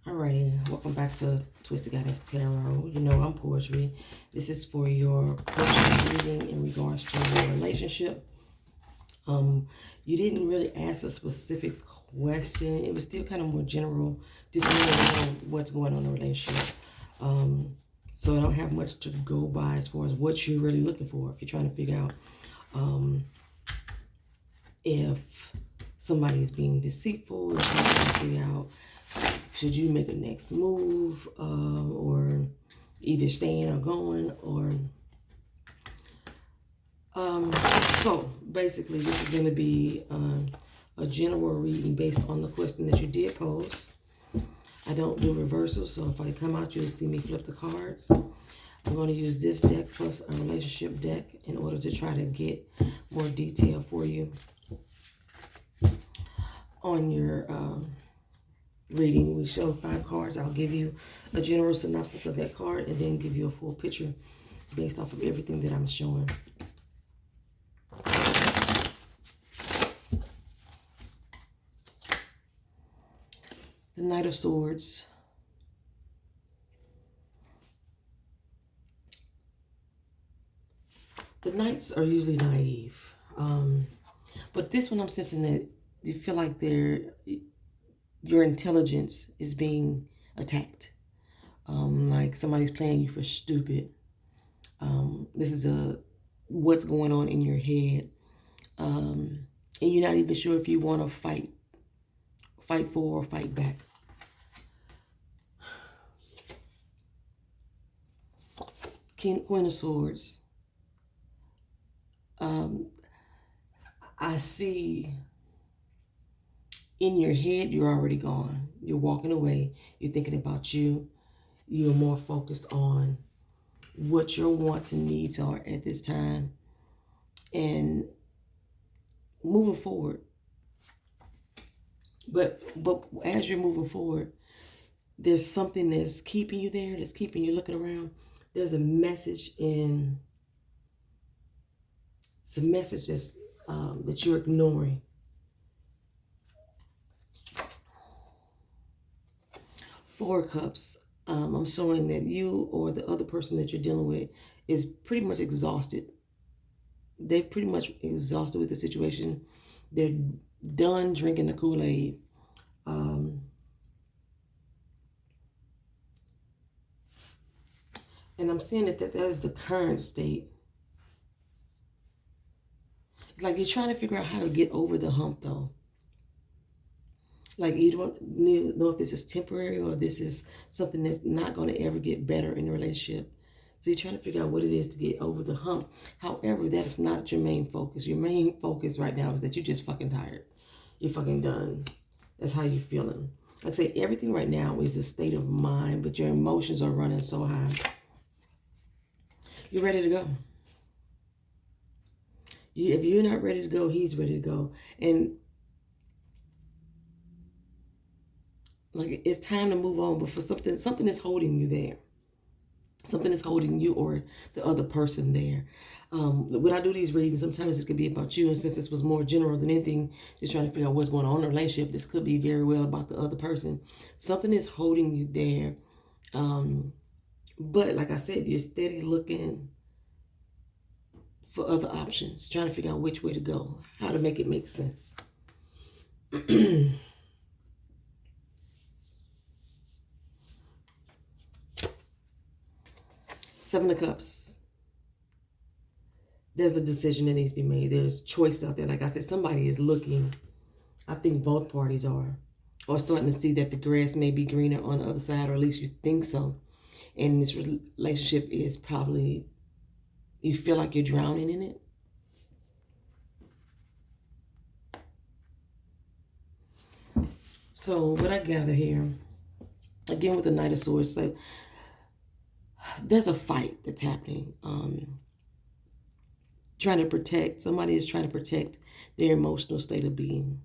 Alrighty, welcome back to Twisted Goddess Tarot. You know I'm poetry. This is for your personal reading in regards to your relationship. You didn't really ask a specific question. It was still kind of more general, just really know what's going on in the relationship. So I don't have much to go by as far as what you're really looking for. If you're trying to figure out if somebody's being deceitful, if you're trying to figure out should you make a next move, or either staying or going, or so basically this is going to be a general reading based on the question that you did pose. I don't do reversals, so if I come out, you'll see me flip the cards. I'm going to use this deck plus a relationship deck in order to try to get more detail for you on your reading. We show 5 cards. I'll give you a general synopsis of that card and then give you a full picture based off of everything that I'm showing. The Knight of Swords. The Knights are usually naive. But this one I'm sensing that you feel like your intelligence is being attacked. Like somebody's playing you for stupid. This is what's going on in your head. And you're not even sure if you want to fight for or fight back. Queen of Swords. I see in your head you're already gone. You're walking away. You're thinking about you. You're more focused on what your wants and needs are at this time and moving forward. But as you're moving forward, there's something that's keeping you there, that's keeping you looking around. There's a message it's a message that's, that you're ignoring. Four of Cups. I'm showing that you or the other person that you're dealing with is pretty much exhausted. They're pretty much exhausted with the situation. They're done drinking the Kool-Aid. And I'm seeing that is the current state. It's like you're trying to figure out how to get over the hump, though. Like you don't know if this is temporary or this is something that's not going to ever get better in the relationship. So you're trying to figure out what it is to get over the hump. However, that is not your main focus. Your main focus right now is that you're just fucking tired. You're fucking done. That's how you're feeling. Like I say, everything right now is a state of mind, but your emotions are running so high. You're ready to go. If you're not ready to go, he's ready to go. And like it's time to move on, but for something is holding you there. Something is holding you or the other person there. When I do these readings, sometimes it could be about you, and since this was more general than anything, just trying to figure out what's going on in the relationship, this could be very well about the other person. Something is holding you there. But like I said, you're steady looking for other options, trying to figure out which way to go, how to make it make sense. Seven of Cups. There's a decision that needs to be made. There's choice out there. Like I said, somebody is looking. I think both parties are. Or starting to see that the grass may be greener on the other side, or at least you think so. And this relationship is probably, you feel like you're drowning in it. So what I gather here, again with the Knight of Swords, like there's a fight that's happening. Trying to protect, somebody is trying to protect their emotional state of being.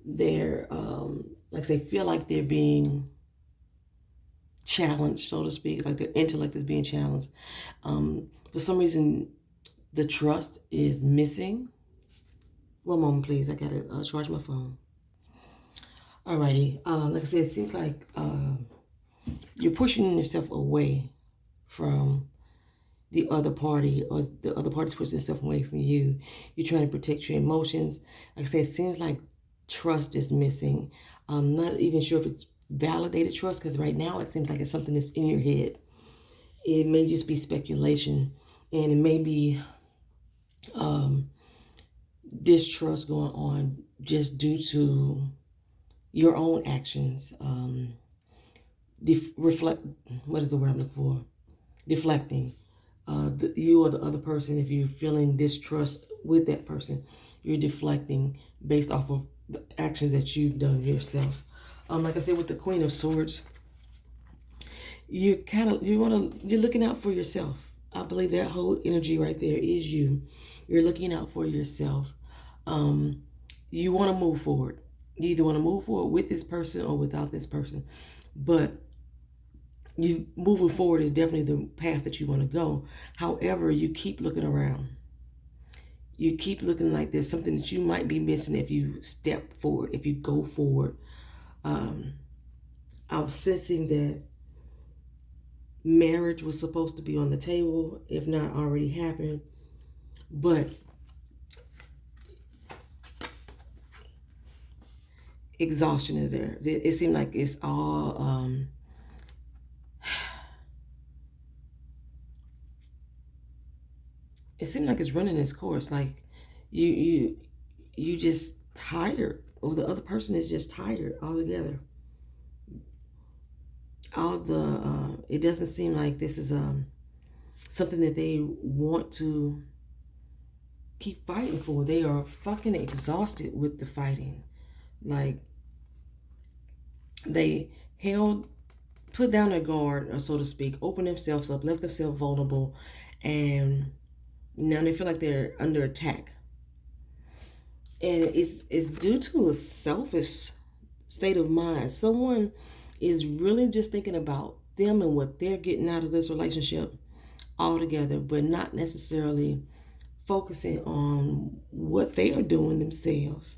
They're, like they feel like they're being challenged, so to speak, like their intellect is being challenged. For some reason, the trust is missing. One moment, please. I gotta charge my phone. Alrighty. Like I said, it seems like you're pushing yourself away from the other party, or the other party's pushing themselves away from you. You're trying to protect your emotions. Like I said, it seems like trust is missing. I'm not even sure if it's validated trust, because right now it seems like it's something that's in your head. It may just be speculation, and it may be distrust going on just due to your own actions. Reflect. What is the word I'm looking for? Deflecting. You or the other person, if you're feeling distrust with that person, you're deflecting based off of the actions that you've done yourself. Like I said, with the Queen of Swords, you're looking out for yourself. I believe that whole energy right there is you. You're looking out for yourself. You want to move forward. You either want to move forward with this person or without this person, but you moving forward is definitely the path that you want to go. However, you keep looking around. You keep looking like there's something that you might be missing if you step forward, if you go forward. I'm sensing that marriage was supposed to be on the table, if not already happened. But exhaustion is there. It seemed like it's all it seemed like it's running its course. Like you just tired, or the other person is just tired altogether. It doesn't seem like this is something that they want to keep fighting for. They are fucking exhausted with the fighting. Like, they put down their guard, or so to speak, opened themselves up, left themselves vulnerable, and now they feel like they're under attack. And it's due to a selfish state of mind. Someone is really just thinking about them and what they're getting out of this relationship altogether, but not necessarily focusing on what they are doing themselves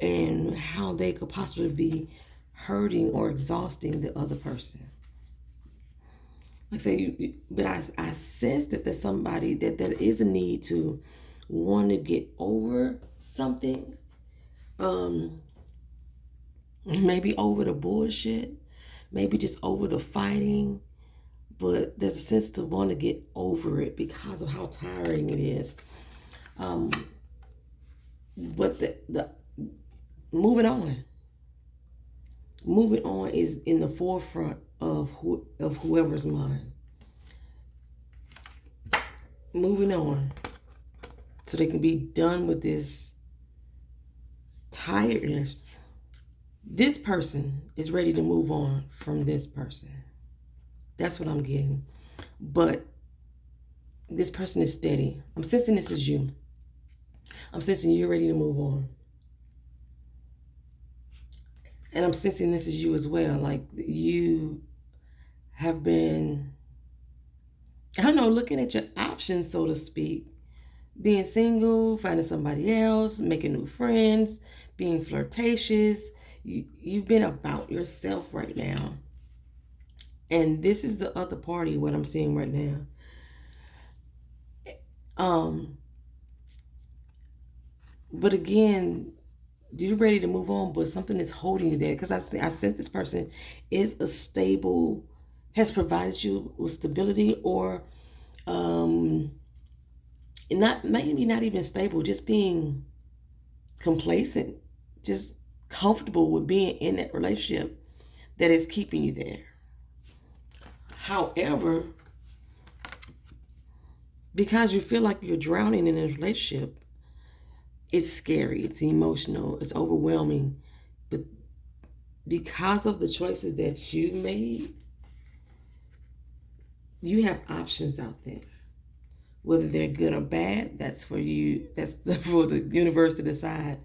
and how they could possibly be hurting or exhausting the other person. Like I say, but I sense that there's somebody that there is a need to want to get over something. Maybe over the bullshit, maybe just over the fighting, but there's a sense to want to get over it because of how tiring it is. But the moving on is in the forefront of whoever's mind. Moving on so they can be done with this tiredness. This person is ready to move on from this person. That's what I'm getting. But this person is steady. I'm sensing this is you. I'm sensing you're ready to move on. And I'm sensing this is you as well. Like, you have been, I don't know, looking at your options, so to speak. Being single, finding somebody else, making new friends, being flirtatious. You've been about yourself right now. And this is the other party, what I'm seeing right now. But again, you're ready to move on, but something is holding you there. Because I sense this person is a stable, has provided you with stability, or maybe not even stable, just being complacent, just comfortable with being in that relationship that is keeping you there. However, because you feel like you're drowning in a relationship, it's scary, it's emotional, it's overwhelming. But because of the choices that you made, you have options out there. Whether they're good or bad, that's for you. That's for the universe to decide.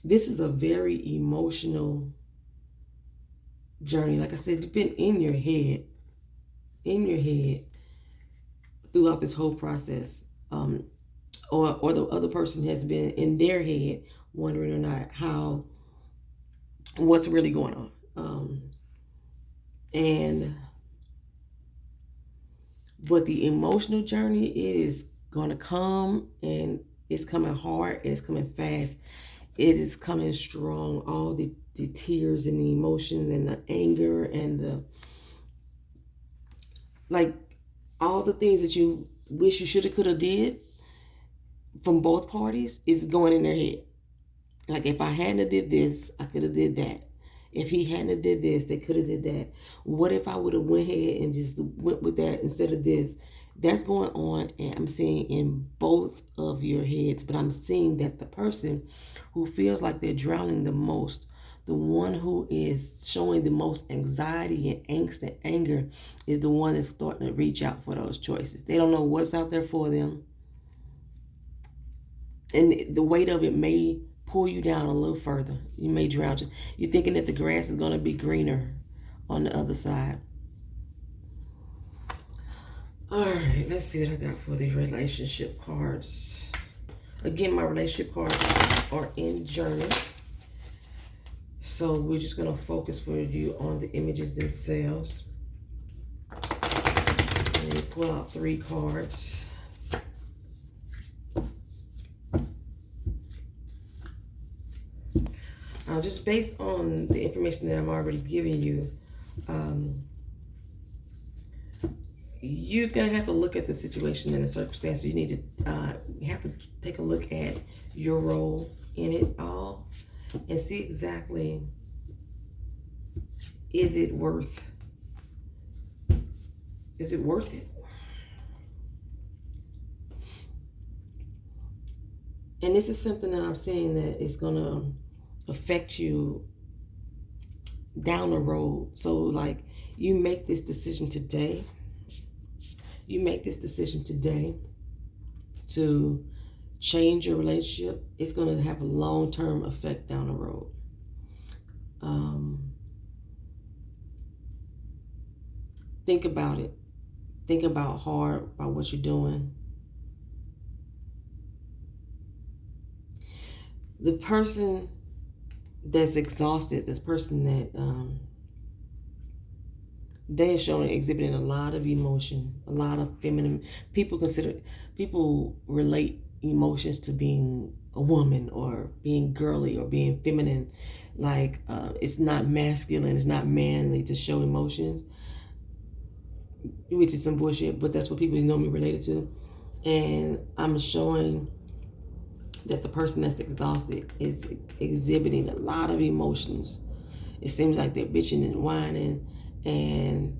This is a very emotional journey. Like I said, you've been in your head throughout this whole process. Or the other person has been in their head wondering or not what's really going on. And but the emotional journey, it is gonna come, and it's coming hard, and it's coming fast. It is coming strong. All the tears and the emotions and the anger and the, like, all the things that you wish you should have could have did from both parties is going in their head. Like, if I hadn't have did this, I could have did that. If he hadn't have did this, they could have did that. What if I would have went ahead and just went with that instead of this? That's going on, and I'm seeing in both of your heads. But I'm seeing that the person who feels like they're drowning the most, the one who is showing the most anxiety and angst and anger, is the one that's starting to reach out for those choices. They don't know what's out there for them, and the weight of it may pull you down a little further. You may drown. You're thinking that the grass is going to be greener on the other side. All right, let's see what I got for the relationship cards. Again, my relationship cards are in journal, so we're just going to focus for you on the images themselves. Let me pull out 3 cards. Just based on the information that I'm already giving you, you're going to have to look at the situation and the circumstances. You need to you have to take a look at your role in it all and see exactly, is it worth it? And this is something that I'm saying that is going to affect you down the road. So, like, you make this decision today. You make this decision today to change your relationship. It's going to have a long-term effect down the road. Think about it. Think about hard about what you're doing. The person that's exhausted, this person that they're showing, exhibiting a lot of emotion, a lot of feminine. People relate emotions to being a woman or being girly or being feminine. Like, it's not masculine, it's not manly to show emotions, which is some bullshit, but that's what people normally relate it to. And I'm showing that the person that's exhausted is exhibiting a lot of emotions. It seems like they're bitching and whining, and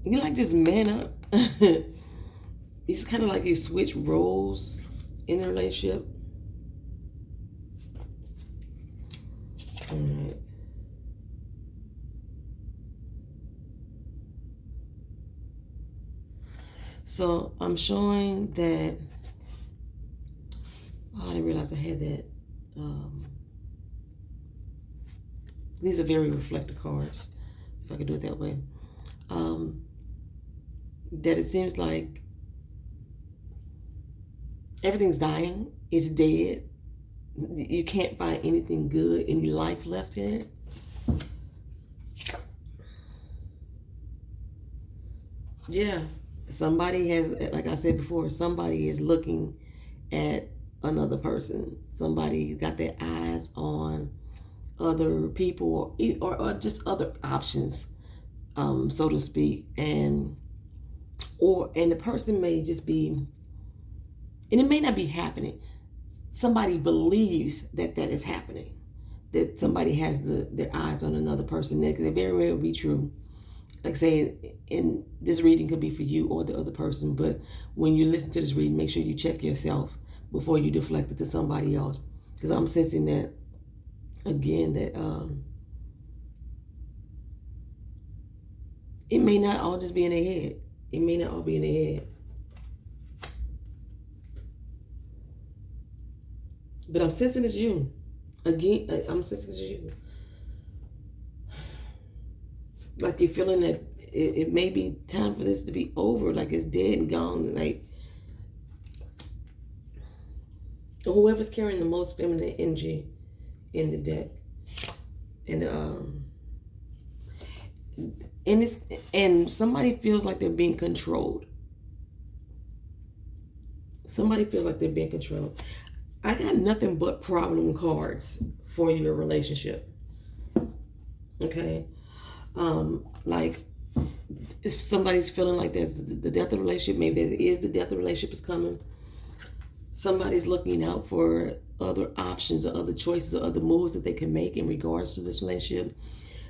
you like, just man up. It's kind of like you switch roles in a relationship. All right. So I'm showing that. Oh, I didn't realize I had that. These are very reflective cards, if I could do it that way. That it seems like everything's dying. It's dead. You can't find anything good, any life left in it. Yeah. Somebody has, like I said before, somebody is looking at another person. Somebody got their eyes on other people, or just other options, so to speak. And the person may just be, and it may not be happening. Somebody believes that is happening, that somebody has their eyes on another person. That could very well be true. Like I say, in this reading could be for you or the other person, but when you listen to this reading, make sure you check yourself before you deflect it to somebody else. Because I'm sensing that, again, that it may not all just be in their head. It may not all be in their head. But I'm sensing it's you. Again, I'm sensing it's you. Like, you're feeling that it may be time for this to be over. Like, it's dead and gone. Like, whoever's carrying the most feminine energy in the deck and and it's and somebody feels like they're being controlled. Somebody feels like they're being controlled. I got nothing but problem cards for your relationship. Okay. Like if somebody's feeling like there's the death of the relationship, maybe there is the death of the relationship is coming. Somebody's looking out for other options or other choices or other moves that they can make in regards to this relationship.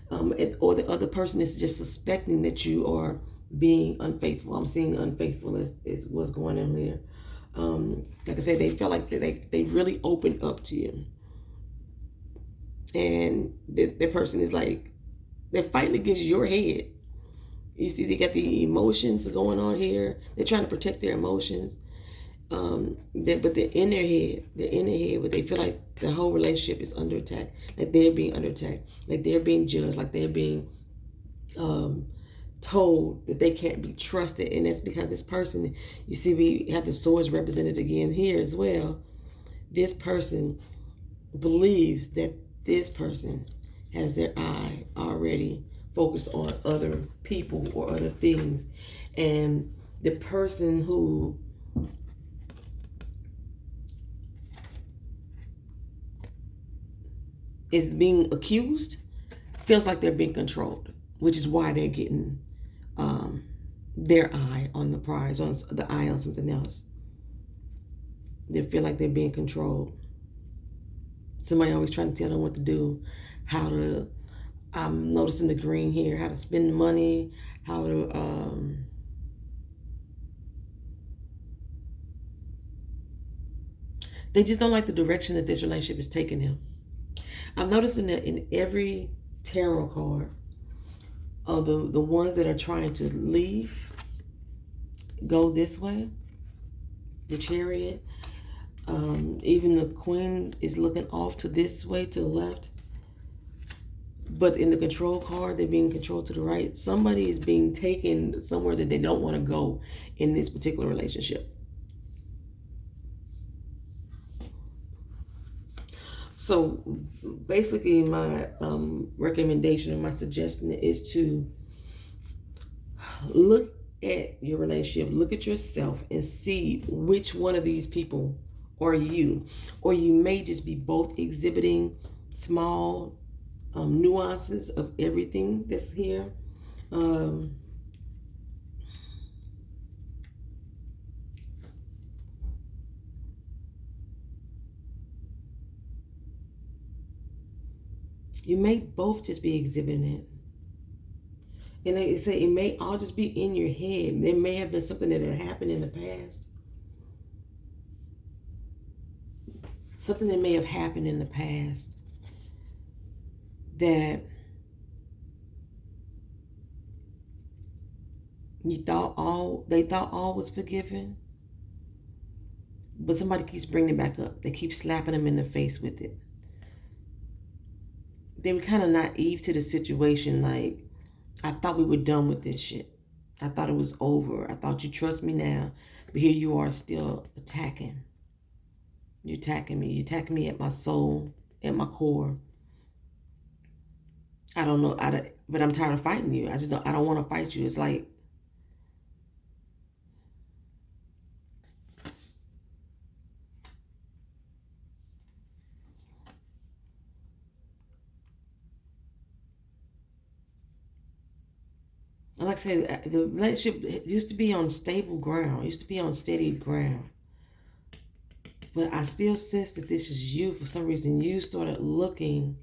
Or the other person is just suspecting that you are being unfaithful. I'm seeing unfaithful is what's going on here. Like I said, they felt like they really opened up to you. And the person is like, they're fighting against your head. You see, they got the emotions going on here. They're trying to protect their emotions. But they're in their head. They're in their head, but they feel like the whole relationship is under attack. Like they're being under attack. Like they're being judged. Like they're being told that they can't be trusted. And that's because this person, you see, we have the swords represented again here as well. This person believes that this person has their eye already focused on other people or other things. And the person who is being accused feels like they're being controlled, which is why they're getting their eye on the prize, on the eye on something else. They feel like they're being controlled. Somebody always trying to tell them what to do, how to, I'm noticing the green here, how to spend the money, how to, they just don't like the direction that this relationship is taking them. I'm noticing that in every tarot card, of the ones that are trying to leave, go this way, the Chariot, even the Queen is looking off to this way, to the left. But in the Control card, they're being controlled to the right. Somebody is being taken somewhere that they don't want to go in this particular relationship. So basically my recommendation or my suggestion is to look at your relationship, look at yourself and see which one of these people are you. Or you may just be both exhibiting small nuances of everything that's here. You may both just be exhibiting it. And like I say, it may all just be in your head. There may have been something that had happened in the past. Something that may have happened in the past that they thought all was forgiven. But somebody keeps bringing it back up. They keep slapping them in the face with it. They were kind of naive to the situation. Like, I thought we were done with this shit. I thought it was over. I thought you trust me now. But here you are still attacking. You're attacking me. You're attacking me at my soul, at my core. I don't know. But I'm tired of fighting you. I don't want to fight you. It's like, like I said, the relationship used to be on stable ground, used to be on steady ground. But I still sense that this is you. For some reason, you started looking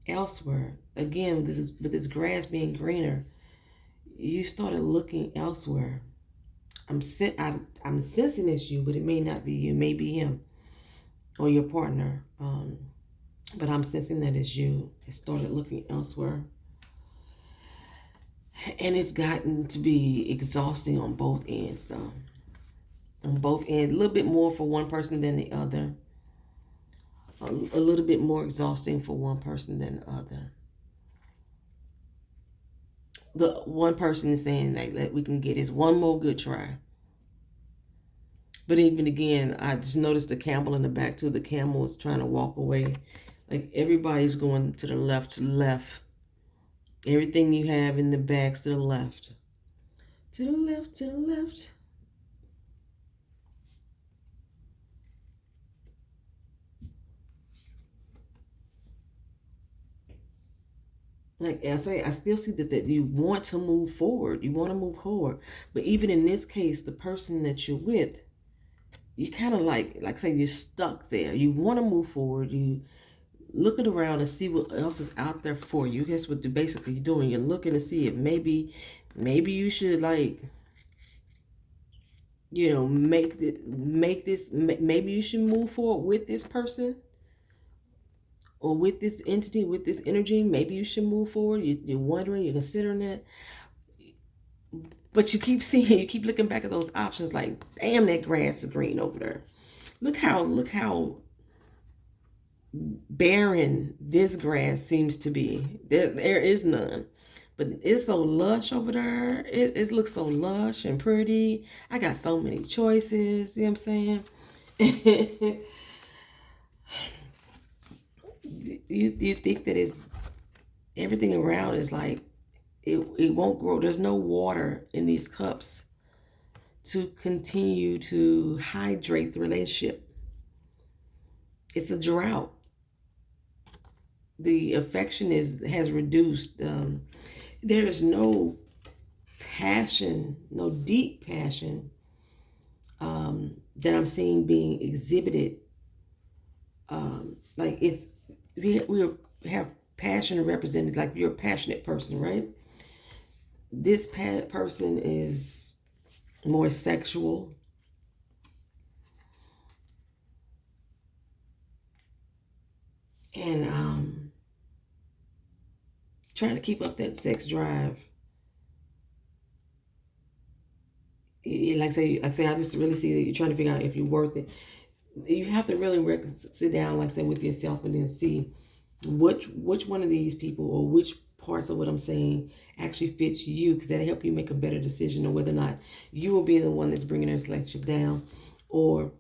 elsewhere. Again, with this grass being greener, you started looking elsewhere. I'm sensing it's you, but it may not be you. It may be him or your partner. But I'm sensing that it's you. It started looking elsewhere. And it's gotten to be exhausting on both ends, though. On both ends. A little bit more for one person than the other. A little bit more exhausting for one person than the other. The one person is saying that we can get is one more good try. But even again, I just noticed the camel in the back too. The camel is trying to walk away. Like everybody's going to the left, to the left. Everything you have in the bags to the left. To the left, to the left. Like I say, I still see that you want to move forward. You want to move forward. But even in this case, the person that you're with, you kind of like say you're stuck there. You want to move forward. You looking around and see what else is out there for you. Guess what you're basically doing? You're looking to see if maybe you should make this. Maybe you should move forward with this person or with this entity, with this energy. Maybe you should move forward. You're wondering, you're considering that, but you keep seeing, you keep looking back at those options. Like, damn, that grass is green over there. Look how barren this grass seems to be. There is none. But it's so lush over there. It looks so lush and pretty. I got so many choices. You know what I'm saying? you think that it's everything around is like it won't grow. There's no water in these cups to continue to hydrate the relationship. It's a drought. The affection has reduced. There is no passion, no deep passion that I'm seeing being exhibited. Like we have passion represented. Like you're a passionate person, right? This person is more sexual. And trying to keep up that sex drive. Like I say, I just really see that you're trying to figure out if you're worth it. You have to really sit down, like I said, with yourself and then see which one of these people or which parts of what I'm saying actually fits you, because that'll help you make a better decision on whether or not you will be the one that's bringing the relationship down, or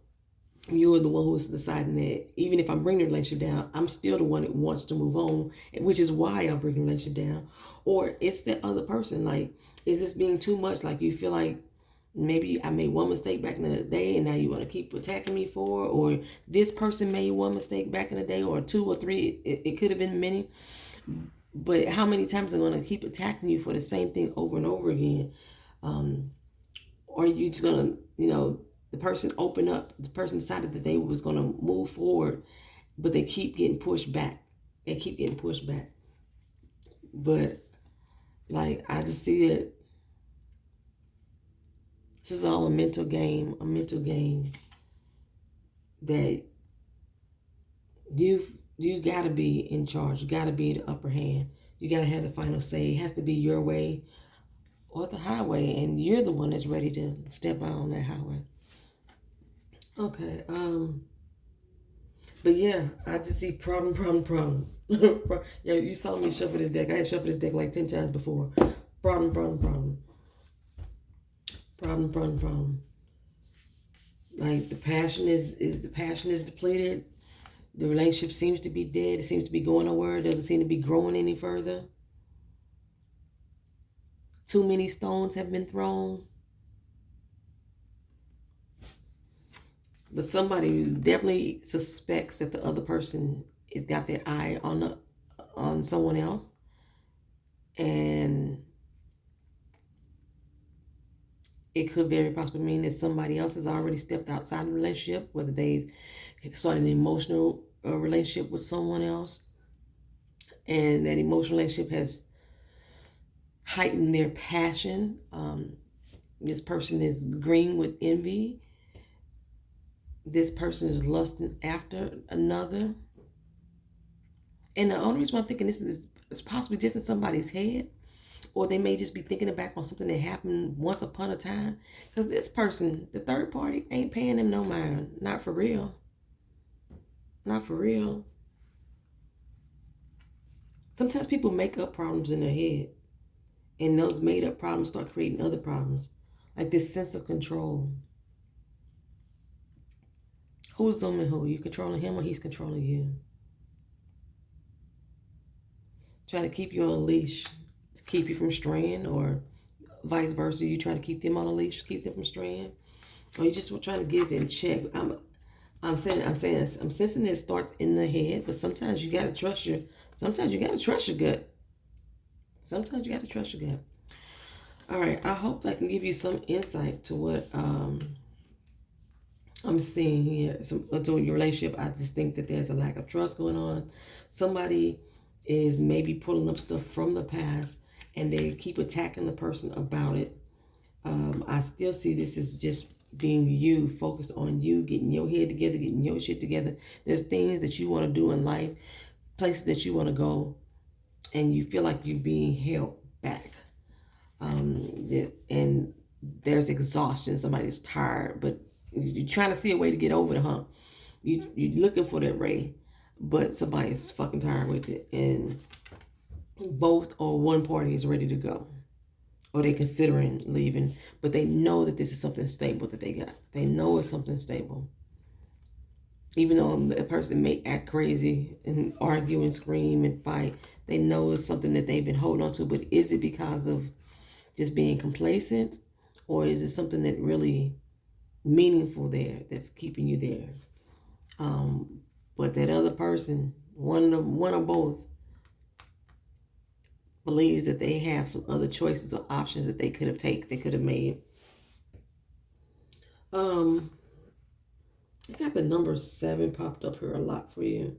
you're the one who's deciding that even if I'm bringing the relationship down, I'm still the one that wants to move on, which is why I'm bringing the relationship down. Or it's the other person. Like, is this being too much? Like, you feel like maybe I made one mistake back in the day and now you want to keep attacking me for, or this person made one mistake back in the day, or two or three. It could have been many. But how many times are going to keep attacking you for the same thing over and over again? Or are you just going to, the person opened up, the person decided that they was going to move forward, but they keep getting pushed back. They keep getting pushed back. But, like, I just see that this is all a mental game that you got to be in charge. You got to be the upper hand. You got to have the final say. It has to be your way or the highway, and you're the one that's ready to step out on that highway. Okay, but yeah, I just see problem. Yeah, you saw me shuffle this deck. I had shuffled this deck like 10 times before. Problem. Like the passion is depleted. The relationship seems to be dead. It seems to be going nowhere. It doesn't seem to be growing any further. Too many stones have been thrown. But somebody definitely suspects that the other person has got their eye on someone else. And it could very possibly mean that somebody else has already stepped outside the relationship, whether they've started an emotional relationship with someone else, and that emotional relationship has heightened their passion. This person is green with envy. This person is lusting after another. And the only reason why I'm thinking this is possibly just in somebody's head, or they may just be thinking back on something that happened once upon a time. Because this person, the third party, ain't paying them no mind. Not for real. Not for real. Sometimes people make up problems in their head, and those made up problems start creating other problems. Like this sense of control. Who's zooming who? You controlling him or he's controlling you? trying to keep you on a leash to keep you from straying, or vice versa. You try to keep them on a leash, keep them from straying, or you just trying to get it in check. I'm sensing it starts in the head, but sometimes you gotta trust your. Sometimes you gotta trust your gut. Sometimes you gotta trust your gut. All right. I hope I can give you some insight to what I'm seeing here. To your relationship, I just think that there's a lack of trust going on. Somebody is maybe pulling up stuff from the past, and they keep attacking the person about it. I still see this as just being you, focused on you, getting your head together, getting your shit together. There's things that you want to do in life, places that you want to go, and you feel like you're being held back. And there's exhaustion. Somebody's tired, but you're trying to see a way to get over the hump. You're looking for that ray, but somebody's fucking tired with it, and both or one party is ready to go, or they considering leaving, but they know that this is something stable that they got. They know it's something stable. Even though a person may act crazy and argue and scream and fight, they know it's something that they've been holding on to. But is it because of just being complacent, or is it something that really meaningful there that's keeping you there? But that other person, one or both, believes that they have some other choices or options that they could have made. I got the number 7 popped up here a lot for you.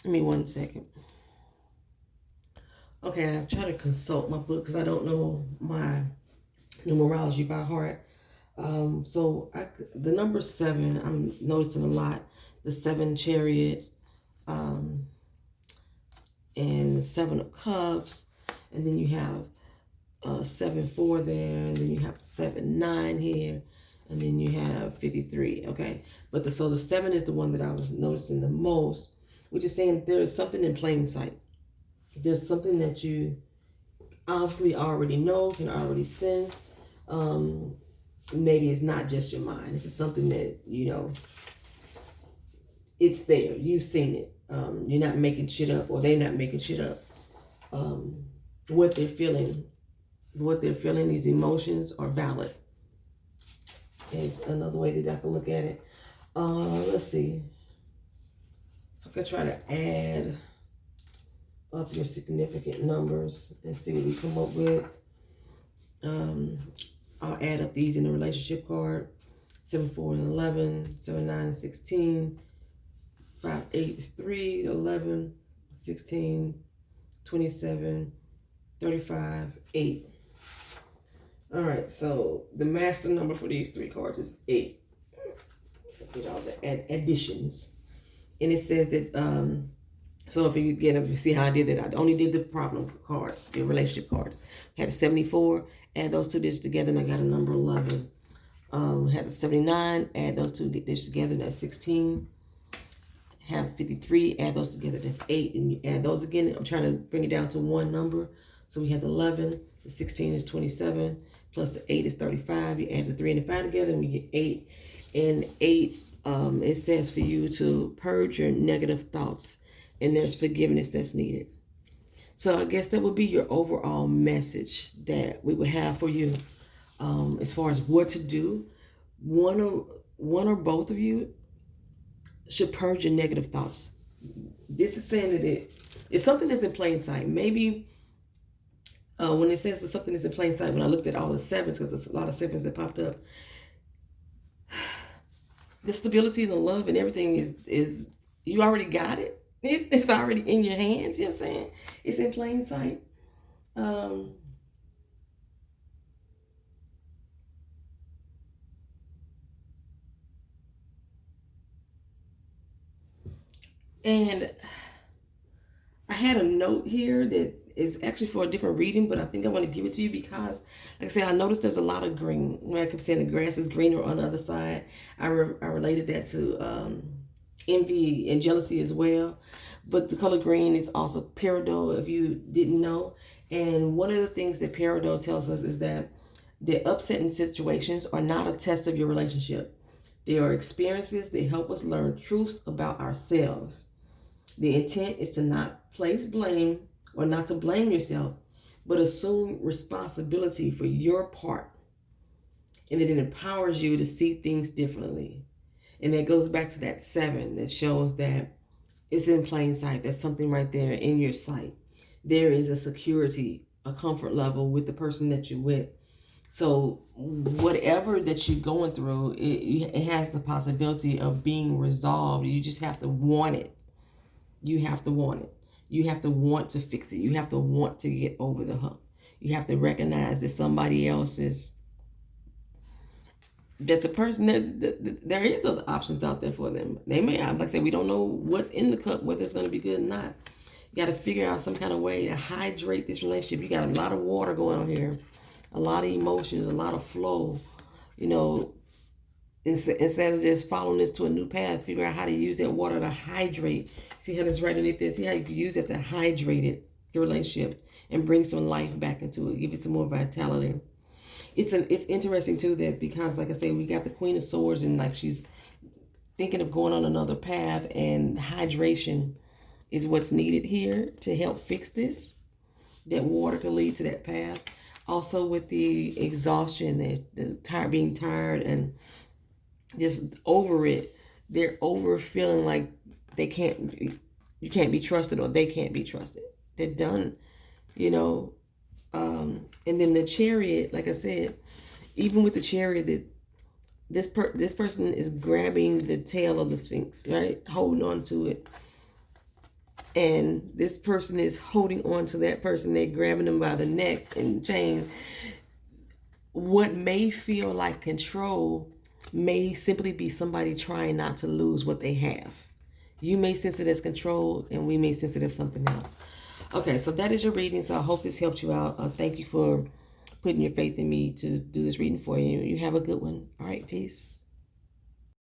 Give me 1 second. Okay, I'm trying to consult my book because I don't know my numerology by heart. The number 7, I'm noticing a lot. The 7 chariot, and the 7 of cups, and then you have 7-4 there, and then you have 7-9 here, and then you have 53. Okay, but the 7 is the one that I was noticing the most, which is saying there is something in plain sight. There's something that you obviously already know, can already sense. Maybe it's not just your mind. This is something that, it's there. You've seen it. You're not making shit up, or they're not making shit up. What they're feeling, these emotions are valid. Is another way that I can look at it. Let's see. If I could try to add up your significant numbers and see what we come up with. I'll add up these in the relationship card. 7, 4, and 11, 7, 9, and 16, 5, 8 is 3, 11, 16, 27, 35, 8. All right, so the master number for these 3 cards is 8. Get all the additions. And it says that, so if you see how I did that, I only did the problem cards, the relationship cards. Had a 74, add those 2 digits together, and I got a number 11. Had a 79, add those 2 digits together, that's 16. Have 53, add those together, that's 8. And you add those again. I'm trying to bring it down to one number. So we have the 11, the 16 is 27, plus the 8 is 35. You add the 3 and the 5 together, and we get 8. And 8, it says for you to purge your negative thoughts, and there's forgiveness that's needed. So I guess that would be your overall message that we would have for you, as far as what to do. One or both of you should purge your negative thoughts. This is saying that it's something that's in plain sight. Maybe when it says that something is in plain sight, when I looked at all the 7s, because there's a lot of 7s that popped up, the stability and the love and everything is you already got it. It's already in your hands. You know what I'm saying? It's in plain sight. And I had a note here that is actually for a different reading, but I think I want to give it to you because, like I said, I noticed there's a lot of green. When I kept saying the grass is greener on the other side, I related that to envy and jealousy as well. But the color green is also peridot, if you didn't know. And one of the things that peridot tells us is that the upsetting situations are not a test of your relationship. They are experiences that help us learn truths about ourselves. The intent is to not place blame or not to blame yourself, but assume responsibility for your part. And it empowers you to see things differently. And that goes back to that 7 that shows that it's in plain sight. There's something right there in your sight. There is a security, a comfort level with the person that you're with. So whatever that you're going through, it has the possibility of being resolved. You just have to want it. You have to want it. You have to want to fix it. You have to want to get over the hump. You have to recognize that somebody else is, that the person that there is other options out there for them. They may have, like I said, we don't know what's in the cup, whether it's going to be good or not. You got to figure out some kind of way to hydrate this relationship. You got a lot of water going on here, a lot of emotions, a lot of flow. You know, instead of just following this to a new path, figure out how to use that water to hydrate. See how that's right underneath this? See how you can use that to hydrate it, the relationship, and bring some life back into it, give it some more vitality. It's interesting too that, because like I say, we got the Queen of Swords, and like she's thinking of going on another path, and hydration is what's needed here to help fix this. That water could lead to that path. Also with the exhaustion, the being tired and just over it. They're over feeling like you can't be trusted, or they can't be trusted. They're done, you know. And then the Chariot, like I said, even with the Chariot, that this person is grabbing the tail of the Sphinx, right? Holding on to it. And this person is holding on to that person. They're grabbing them by the neck and chains. What may feel like control may simply be somebody trying not to lose what they have. You may sense it as control, and we may sense it as something else. Okay, so that is your reading. So I hope this helped you out. Thank you for putting your faith in me to do this reading for you. You have a good one. All right, peace.